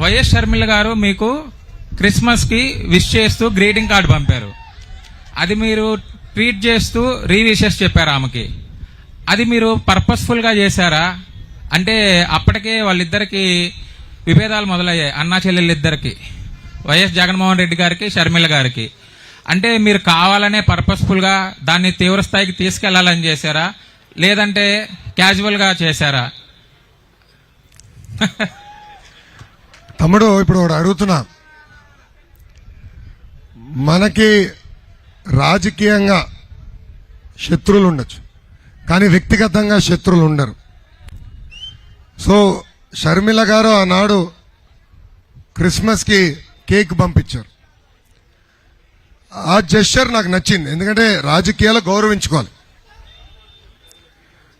YS Sharmila గారు మీకు Christmas కి విష్ చేస్తూ గ్రీటింగ్ కార్డు పంపారు. అది మీరు ట్వీట్ చేస్తూ రీవిషెస్ చెప్పారు ఆమెకి. అది మీరు పర్పస్ఫుల్ గా చేశారా? అంటే అప్పటికే వాళ్ళిద్దరికి విభేదాలు మొదలయ్యాయి, అన్నా చెల్లెళ్ళిద్దరికి, వైఎస్ జగన్మోహన్ రెడ్డి గారికి, షర్మిల గారికి. అంటే మీరు కావాలనే పర్పస్ఫుల్ గా దాన్ని తీవ్ర స్థాయికి తీసుకెళ్లాలని చేశారా, లేదంటే క్యాజువల్ గా చేశారా? తమ్ముడు, ఇప్పుడు అడుగుతున్నా, మనకి రాజకీయంగా శత్రువులు ఉండొచ్చు, కానీ వ్యక్తిగతంగా శత్రువులు ఉండరు. సో షర్మిల గారు ఆనాడు క్రిస్మస్కి కేక్ పంపించారు. ఆ జెస్చర్ నాకు నచ్చింది, ఎందుకంటే రాజకీయాలు గౌరవించుకోవాలి.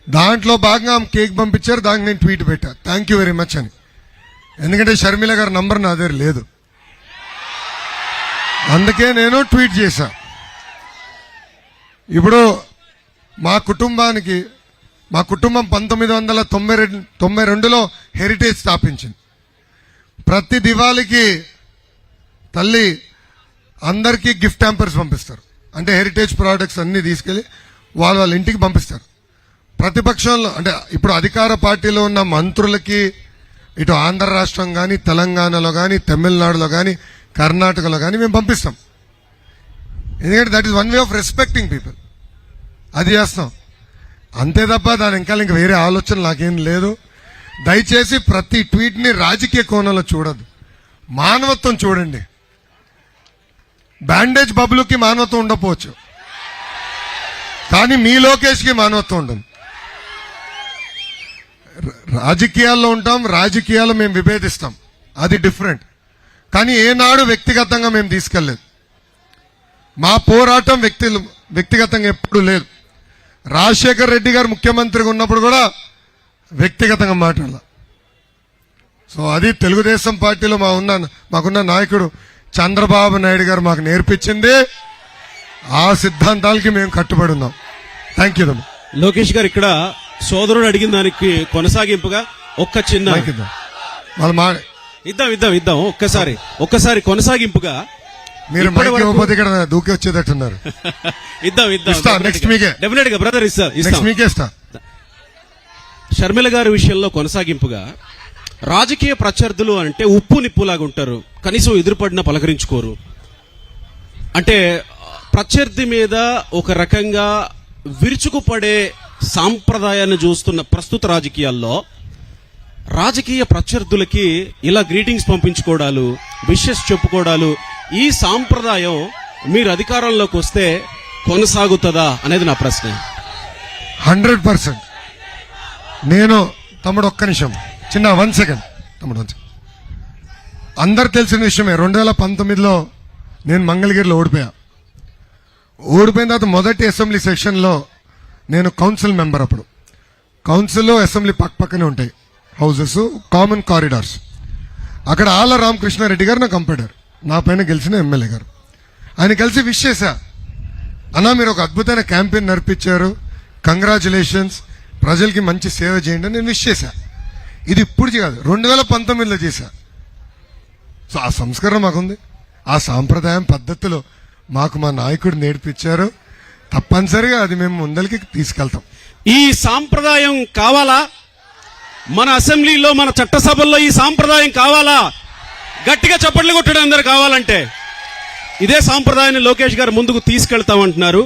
దాంట్లో భాగంగా ఆమె కేక్ పంపించారు, దానికి నేను ట్వీట్ పెట్టా, థ్యాంక్ యూ వెరీ మచ్ అని. ఎందుకంటే షర్మిల గారి నంబర్ నా దగ్గర లేదు, అందుకే నేను ట్వీట్ చేశా. ఇప్పుడు మా కుటుంబం 1992లో హెరిటేజ్ స్థాపించింది. ప్రతి దివాళీకి తల్లి అందరికీ గిఫ్ట్ హ్యాంపర్స్ పంపిస్తారు. అంటే హెరిటేజ్ ప్రోడక్ట్స్ అన్ని తీసుకెళ్లి వాళ్ళ ఇంటికి పంపిస్తారు. ప్రతిపక్షంలో అంటే ఇప్పుడు అధికార పార్టీలో ఉన్న మంత్రులకి ఇటు ఆంధ్ర రాష్ట్రం కానీ, తెలంగాణలో కానీ, తమిళనాడులో కానీ, కర్ణాటకలో కానీ మేము పంపిస్తాం. ఎందుకంటే that is one way of respecting people. అది చేస్తాం అంతే తప్ప దాని ఇంకా వేరే ఆలోచన నాకేం లేదు. దయచేసి ప్రతి ట్వీట్ని రాజకీయ కోణంలో చూడద్దు, మానవత్వం చూడండి. బ్యాండేజ్ బబులుకి మానవత్వం ఉండకపోవచ్చు, కానీ మీ లోకేష్కి మానవత్వం ఉండదు. రాజకీయాల్లో ఉంటాం, రాజకీయాల్లో మేము విభేదిస్తాం, అది డిఫరెంట్. కానీ ఏనాడు వ్యక్తిగతంగా మేము తీసుకెళ్లేదు. మా పోరాటం వ్యక్తిగతంగా ఎప్పుడు లేదు. రాజశేఖర్ రెడ్డి గారు ముఖ్యమంత్రిగా ఉన్నప్పుడు కూడా వ్యక్తిగతంగా మాట్లాడాల. సో అది తెలుగుదేశం పార్టీలో మాకున్న నాయకుడు చంద్రబాబు నాయుడు గారు మాకు నేర్పించింది. ఆ సిద్ధాంతాలకి మేము కట్టుబడి ఉన్నాం. Thank you. లోకేష్ గారు, ఇక్కడ సోదరుడు అడిగిన దానికి కొనసాగింపుగా ఒక్క చిన్న ఇద్దాం ఒక్కసారి కొనసాగింపుగా మీరు ఇక్కడ దూకి వచ్చేటట్టున్నారు. ఇద్దాం నెక్స్ట్ మీకే డెఫినెట్ గా బ్రదర్ ఇస్తా. షర్మిల గారి విషయంలో కొనసాగింపుగా, రాజకీయ ప్రత్యర్థులు అంటే ఉప్పు నిప్పులాగా ఉంటారు, కనీసం ఎదురుపడిన పలకరించుకోరు. అంటే ప్రత్యర్థి మీద ఒక రకంగా విరుచుకుపడే సాంప్రదాయాన్ని చూస్తున్న ప్రస్తుత రాజకీయాల్లో రాజకీయ ప్రత్యర్థులకి ఇలా గ్రీటింగ్స్ పంపించుకోవడాలు, విషెస్ చెప్పుకోవడాలు, ఈ సాంప్రదాయం మీరు అధికారంలోకి వస్తే కొనసాగుతుందా అనేది నా ప్రశ్న. 100%. నేను తమ్ముడు ఒక్క నిమిషం, చిన్న 1 సెకండ్ తమ్ముడు. అందరు తెలిసిన విషయమే, 2019లో నేను మంగళగిరిలో ఓడిపోయిన తర్వాత మొదటి అసెంబ్లీ సెషన్లో నేను కౌన్సిల్ మెంబర్. అప్పుడు కౌన్సిల్లో అసెంబ్లీ పక్కనే ఉంటాయి హౌసెస్, కామన్ కారిడార్స్. అక్కడ ఆళ్ళ రామకృష్ణారెడ్డి గారు నాకు కంపాడారు, నా పైన గెలిచిన ఎమ్మెల్యే గారు. ఆయన కలిసి విష్ చేశా, అన్నా మీరు ఒక అద్భుతమైన క్యాంపెయిన్ నడిపించారు, కంగ్రాచులేషన్స్, ప్రజలకి మంచి సేవ చేయండి అని నేను విష్ చేశా. ఇది ఇప్పుడు కాదు, 2019లో చేశా. సో ఆ సంస్కారం మాకుంది, ఆ సాంప్రదాయం పద్ధతులు మాకు మా నాయకుడు నేర్పించారు. తప్పనిసరిగా అది మేము ముందరికి తీసుకెళ్తాం. ఈ సాంప్రదాయం కావాలా? మన అసెంబ్లీలో, మన చట్టసభల్లో ఈ సాంప్రదాయం కావాలా? గట్టిగా చప్పట్లు కొట్టడం అందరు కావాలంటే ఇదే సాంప్రదాయాన్ని లోకేష్ గారు ముందుకు తీసుకెళ్తామంటున్నారు.